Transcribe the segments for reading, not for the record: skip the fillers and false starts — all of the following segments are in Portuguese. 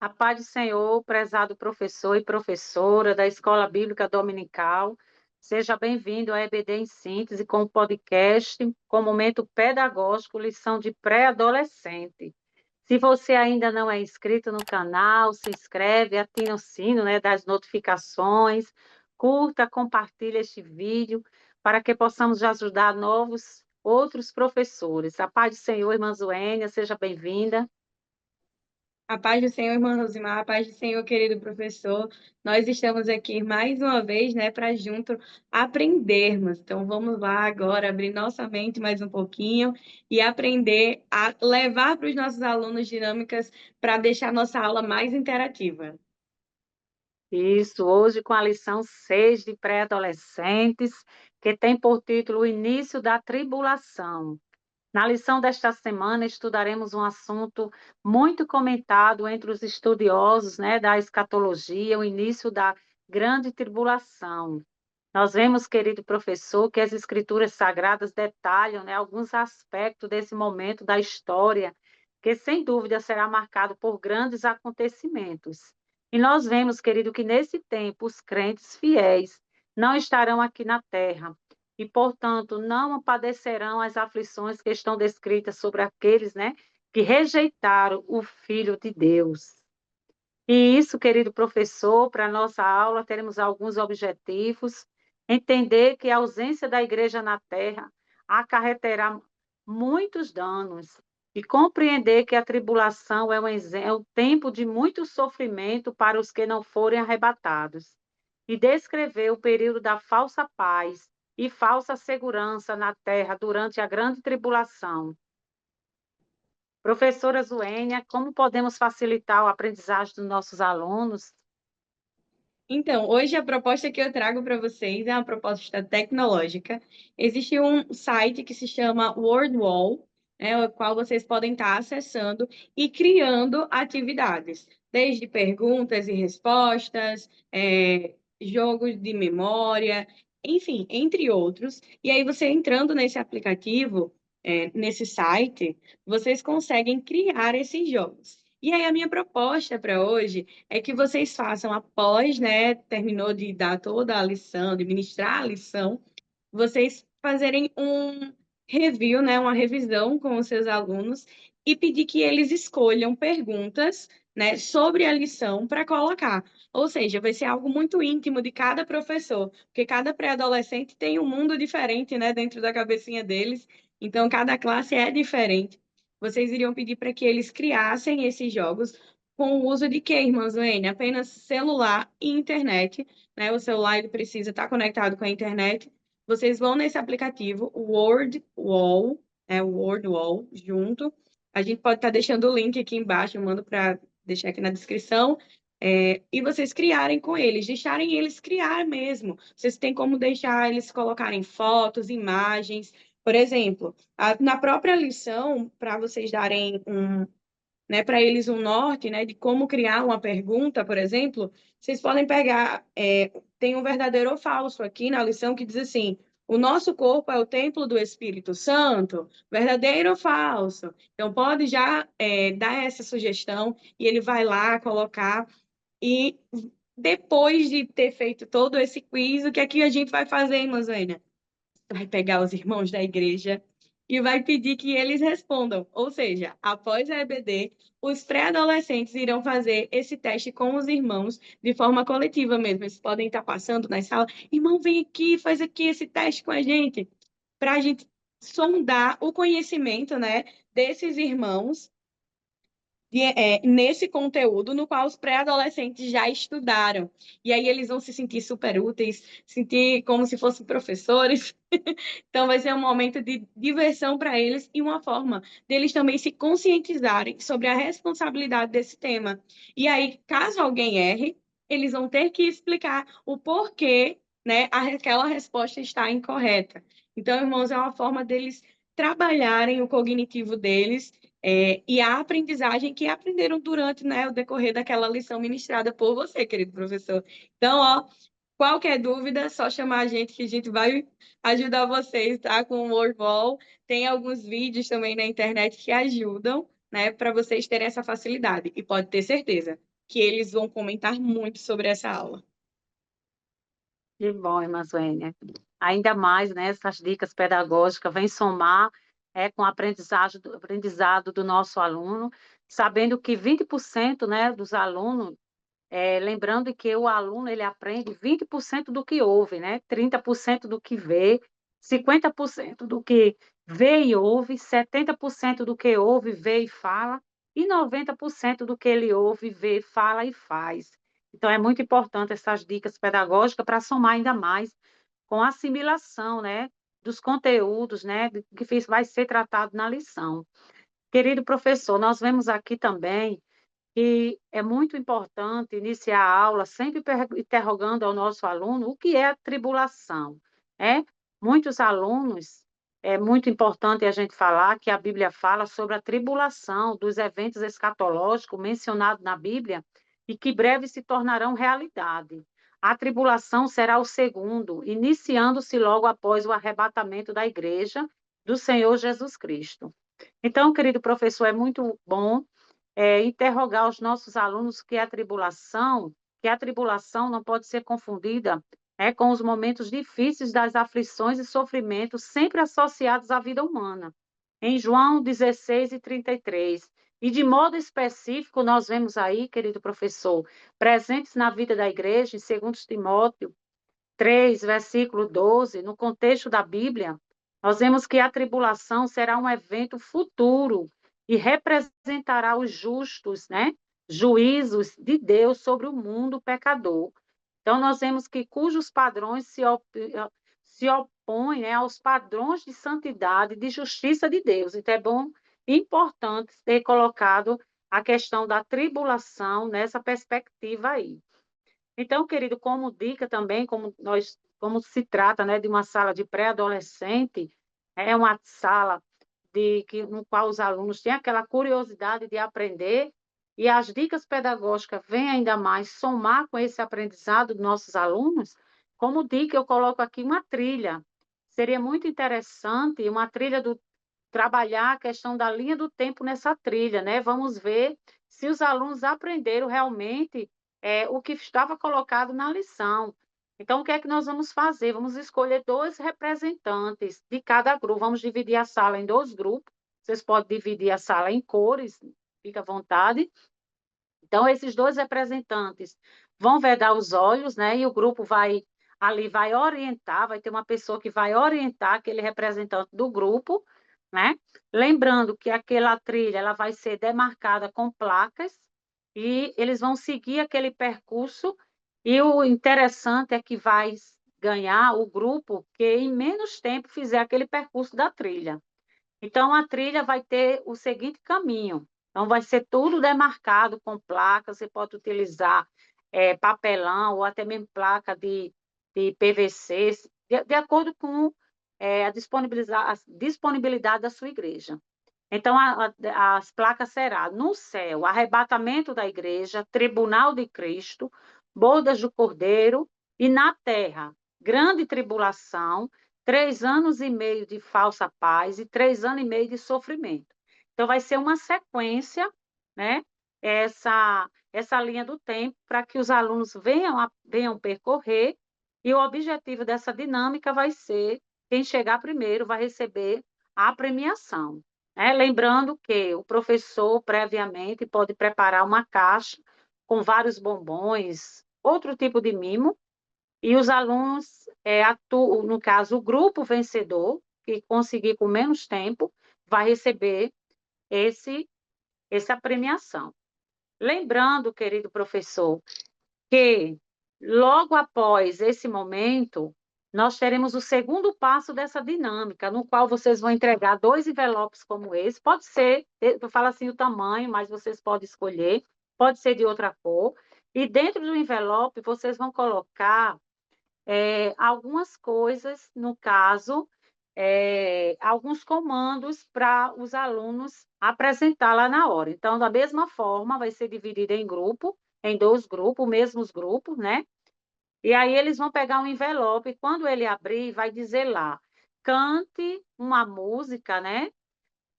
A paz do Senhor, prezado professor e professora da Escola Bíblica Dominical, seja bem-vindo ao EBD em Síntese com o podcast, com momento pedagógico, lição de pré-adolescente. Se você ainda não é inscrito no canal, se inscreve, ativa o sino, das notificações, curta, compartilha este vídeo, para que possamos ajudar outros professores. A paz do Senhor, irmã Zuênia, seja bem-vinda. A paz do Senhor, irmã Rosimar, a paz do Senhor, querido professor. Nós estamos aqui mais uma vez, né, para junto aprendermos. Então, vamos lá agora abrir nossa mente mais um pouquinho e aprender a levar para os nossos alunos dinâmicas para deixar nossa aula mais interativa. Isso, hoje com a lição 6 de pré-adolescentes, que tem por título O Início da Tribulação. Na lição desta semana, estudaremos um assunto muito comentado entre os estudiosos, da escatologia, o início da grande tribulação. Nós vemos, querido professor, que as escrituras sagradas detalham, alguns aspectos desse momento da história, que sem dúvida será marcado por grandes acontecimentos. E nós vemos, querido, que nesse tempo os crentes fiéis não estarão aqui na terra e, portanto, não padecerão as aflições que estão descritas sobre aqueles, que rejeitaram o Filho de Deus. E isso, querido professor, para a nossa aula, teremos alguns objetivos. Entender que a ausência da igreja na terra acarreterá muitos danos. E compreender que a tribulação é um tempo de muito sofrimento para os que não forem arrebatados. E descrever o período da falsa paz e falsa segurança na terra durante a grande tribulação. Professora Zuênia, como podemos facilitar o aprendizagem dos nossos alunos? Então, hoje a proposta que eu trago para vocês é uma proposta tecnológica. Existe um site que se chama WordWall, né, o qual vocês podem estar acessando e criando atividades, desde perguntas e respostas, jogos de memória, enfim, entre outros. E aí, você entrando nesse aplicativo, nesse site, vocês conseguem criar esses jogos. E aí, a minha proposta para hoje é que vocês façam após, né, terminou de dar toda a lição, de ministrar a lição, vocês fazerem um review, né, uma revisão com os seus alunos e pedir que eles escolham perguntas, né, sobre a lição para colocar. Ou seja, vai ser algo muito íntimo de cada professor, porque cada pré-adolescente tem um mundo diferente, né, dentro da cabecinha deles, então cada classe é diferente. Vocês iriam pedir para que eles criassem esses jogos com o uso de quê, irmã Zoene? Apenas celular e internet, né? O celular ele precisa estar conectado com a internet. Vocês vão nesse aplicativo, o WordWall, o WordWall, junto. A gente pode estar deixando o link aqui embaixo, eu mando para deixar aqui na descrição. E vocês criarem com eles, deixarem eles criar mesmo. Vocês têm como deixar eles colocarem fotos, imagens. Por exemplo, na própria lição, para vocês darem né, para eles um norte, né, de como criar uma pergunta, por exemplo, vocês podem pegar, tem um verdadeiro ou falso aqui na lição que diz assim, o nosso corpo é o templo do Espírito Santo, verdadeiro ou falso? Então, pode já dar essa sugestão e ele vai lá colocar e depois de ter feito todo esse quiz, o que é que a gente vai fazer, irmã Zênia? Vai pegar os irmãos da igreja e vai pedir que eles respondam. Ou seja, após a EBD, os pré-adolescentes irão fazer esse teste com os irmãos de forma coletiva mesmo. Eles podem estar passando na sala, irmão, vem aqui, faz aqui esse teste com a gente, para a gente sondar o conhecimento, né, desses irmãos nesse conteúdo no qual os pré-adolescentes já estudaram. E aí eles vão se sentir super úteis, sentir como se fossem professores. Então vai ser um momento de diversão para eles e uma forma deles também se conscientizarem sobre a responsabilidade desse tema. E aí, caso alguém erre, eles vão ter que explicar o porquê, né, aquela resposta está incorreta. Então, irmãos, é uma forma deles trabalharem o cognitivo deles e a aprendizagem que aprenderam durante, né, o decorrer daquela lição ministrada por você, querido professor. Então, ó, qualquer dúvida, é só chamar a gente que a gente vai ajudar vocês, tá? Com o Wordwall. Tem alguns vídeos também na internet que ajudam, né, para vocês terem essa facilidade. E pode ter certeza, que eles vão comentar muito sobre essa aula. Que bom, irmã Suênia. Ainda mais, né, essas dicas pedagógicas vêm somar com o aprendizado do nosso aluno, sabendo que 20%, né, dos alunos, lembrando que o aluno ele aprende 20% do que ouve, né, 30% do que vê, 50% do que vê e ouve, 70% do que ouve, vê e fala, e 90% do que ele ouve, vê, fala e faz. Então, é muito importante essas dicas pedagógicas para somar ainda mais com a assimilação, né, dos conteúdos, né, que vai ser tratado na lição. Querido professor, nós vemos aqui também que é muito importante iniciar a aula sempre interrogando ao nosso aluno o que é a tribulação, né? Muitos alunos, é muito importante a gente falar que a Bíblia fala sobre a tribulação dos eventos escatológicos mencionados na Bíblia e que breve se tornarão realidade. A tribulação será o segundo, iniciando-se logo após o arrebatamento da igreja do Senhor Jesus Cristo. Então, querido professor, é muito bom interrogar os nossos alunos que a tribulação não pode ser confundida com os momentos difíceis das aflições e sofrimentos sempre associados à vida humana. Em João 16 e 33. E de modo específico, nós vemos aí, querido professor, presentes na vida da igreja, em 2 Timóteo 3, versículo 12, no contexto da Bíblia, nós vemos que a tribulação será um evento futuro e representará os justos, né? Juízos de Deus sobre o mundo pecador. Então, nós vemos que cujos padrões se opõem, né, aos padrões de santidade, de justiça de Deus. Então, é bom e importante ter colocado a questão da tribulação nessa perspectiva aí. Então, querido, como dica também, como se trata, né, de uma sala de pré-adolescente, é uma sala no qual os alunos têm aquela curiosidade de aprender e as dicas pedagógicas vêm ainda mais somar com esse aprendizado dos nossos alunos. Como dica, eu coloco aqui uma trilha. Seria muito interessante uma trilha do trabalhar a questão da linha do tempo nessa trilha, né? Vamos ver se os alunos aprenderam realmente o que estava colocado na lição. Então, o que é que nós vamos fazer? Vamos escolher 2 representantes de cada grupo. Vamos dividir a sala em 2 grupos. Vocês podem dividir a sala em cores, fica à vontade. Então, esses 2 representantes vão vedar os olhos, né? E o grupo vai orientar, vai ter uma pessoa que vai orientar aquele representante do grupo, né? Lembrando que aquela trilha ela vai ser demarcada com placas e eles vão seguir aquele percurso. E o interessante é que vai ganhar o grupo que em menos tempo fizer aquele percurso da trilha. Então, a trilha vai ter o seguinte caminho. Então, vai ser tudo demarcado com placa. Você pode utilizar papelão ou até mesmo placa de PVC, de acordo com a disponibilidade da sua igreja. Então, as placas serão no céu, arrebatamento da igreja, tribunal de Cristo, bodas do Cordeiro, e na terra, grande tribulação, 3 anos e meio de falsa paz e 3 anos e meio de sofrimento. Então, vai ser uma sequência, né? Essa linha do tempo, para que os alunos venham percorrer, e o objetivo dessa dinâmica vai ser: quem chegar primeiro vai receber a premiação. Lembrando que o professor, previamente, pode preparar uma caixa com vários bombons, outro tipo de mimo, e os alunos atuam, no caso, o grupo vencedor, que conseguir com menos tempo, vai receber esse, essa premiação. Lembrando, querido professor, que logo após esse momento, nós teremos o segundo passo dessa dinâmica, no qual vocês vão entregar 2 envelopes como esse. Pode ser, eu falo assim o tamanho, mas vocês podem escolher, pode ser de outra cor. E dentro do envelope, vocês vão colocar algumas coisas, no caso, alguns comandos para os alunos apresentar lá na hora. Então, da mesma forma, vai ser dividido em grupo, em 2 grupos, mesmos grupos, né? E aí eles vão pegar um envelope, e quando ele abrir, vai dizer lá: cante uma música, né?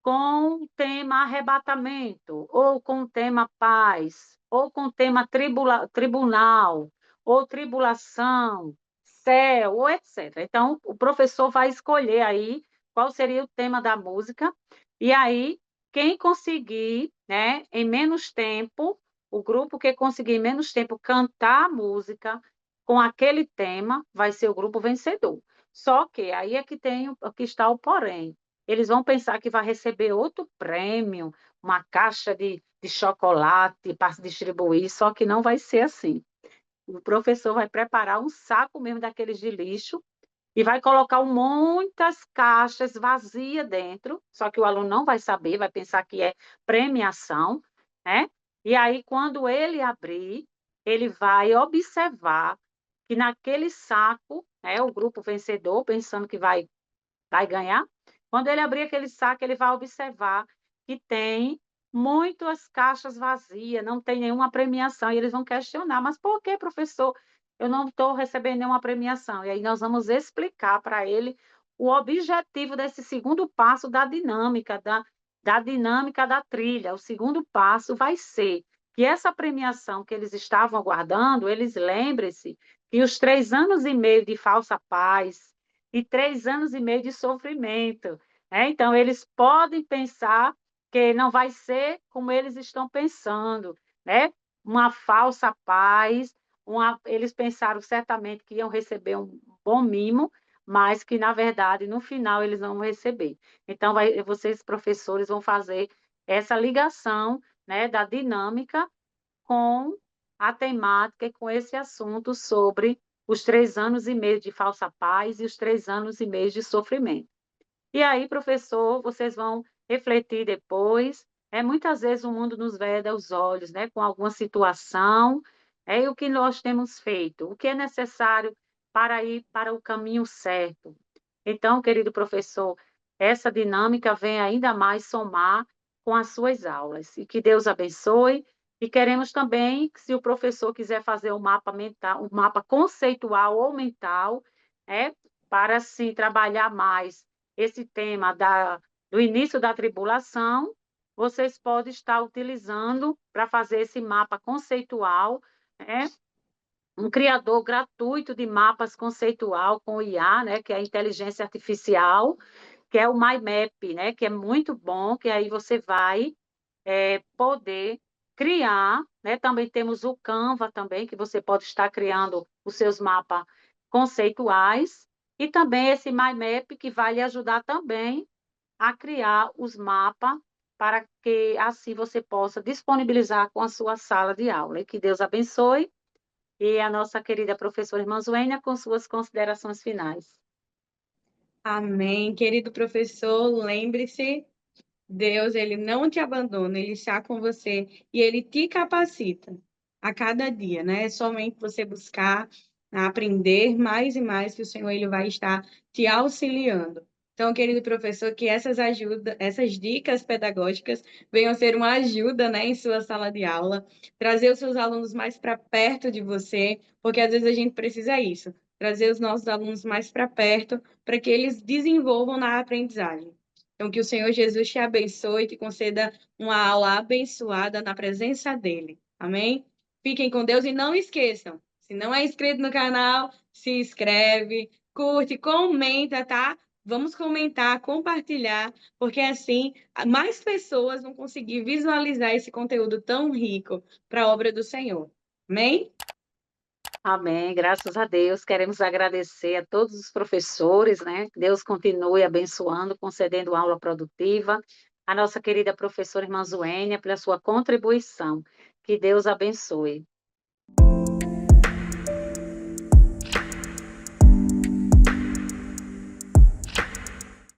Com o tema arrebatamento, ou com o tema paz, ou com o tema tribunal, ou tribulação, céu, ou etc. Então, o professor vai escolher aí qual seria o tema da música, e aí, quem conseguir, né, em menos tempo, o grupo que conseguir em menos tempo cantar a música com aquele tema, vai ser o grupo vencedor. Só que aí é que tem que está o porém. Eles vão pensar que vai receber outro prêmio, uma caixa de chocolate para distribuir, só que não vai ser assim. O professor vai preparar um saco mesmo daqueles de lixo e vai colocar muitas caixas vazias dentro, só que o aluno não vai saber, vai pensar que é premiação, né? E aí, quando ele abrir, ele vai observar que naquele saco, né, o grupo vencedor, pensando que vai ganhar. Quando ele abrir aquele saco, ele vai observar que tem muitas caixas vazias, não tem nenhuma premiação. E eles vão questionar, mas por que, professor? Eu não estou recebendo nenhuma premiação. E aí nós vamos explicar para ele o objetivo desse segundo passo da dinâmica da trilha. O segundo passo vai ser que essa premiação que eles estavam aguardando, eles lembrem-se que os 3 anos e meio de falsa paz, e 3 anos e meio de sofrimento, né? Então, eles podem pensar que não vai ser como eles estão pensando, né? Uma falsa paz, eles pensaram certamente que iam receber um bom mimo, mas que, na verdade, no final, eles não vão receber. Então, vocês, professores, vão fazer essa ligação, né, da dinâmica com a temática e com esse assunto sobre os 3 anos e meio de falsa paz e os 3 anos e meio de sofrimento. E aí, professor, vocês vão refletir depois. Muitas vezes o mundo nos veda os olhos, né, com alguma situação, e o que nós temos feito, o que é necessário para ir para o caminho certo. Então, querido professor, essa dinâmica vem ainda mais somar com as suas aulas. E que Deus abençoe. E queremos também que, se o professor quiser fazer um mapa mental, um mapa conceitual ou mental, para assim trabalhar mais esse tema do início da tribulação, vocês podem estar utilizando para fazer esse mapa conceitual, né? Um criador gratuito de mapas conceitual com o IA, né? Que é a inteligência artificial, que é o MyMap, né? Que é muito bom, que aí você vai poder criar, né? Também temos o Canva também, que você pode estar criando os seus mapas conceituais, e também esse MyMap, que vai lhe ajudar também a criar os mapas para que assim você possa disponibilizar com a sua sala de aula. E que Deus abençoe. E a nossa querida professora irmã Zuênia com suas considerações finais. Amém. Querido professor, lembre-se, Deus, ele não te abandona, ele está com você e ele te capacita a cada dia, né? É somente você buscar aprender mais e mais que o Senhor ele vai estar te auxiliando. Então, querido professor, que essas dicas pedagógicas venham ser uma ajuda, né, em sua sala de aula, trazer os seus alunos mais para perto de você, porque às vezes a gente precisa isso, trazer os nossos alunos mais para perto, para que eles desenvolvam na aprendizagem. Então, que o Senhor Jesus te abençoe e te conceda uma aula abençoada na presença dele. Amém? Fiquem com Deus e não esqueçam, se não é inscrito no canal, se inscreve, curte, comenta, tá? Vamos comentar, compartilhar, porque assim mais pessoas vão conseguir visualizar esse conteúdo tão rico para a obra do Senhor. Amém? Amém, graças a Deus. Queremos agradecer a todos os professores, né? Que Deus continue abençoando, concedendo aula produtiva. A nossa querida professora irmã Zuênia, pela sua contribuição. Que Deus abençoe.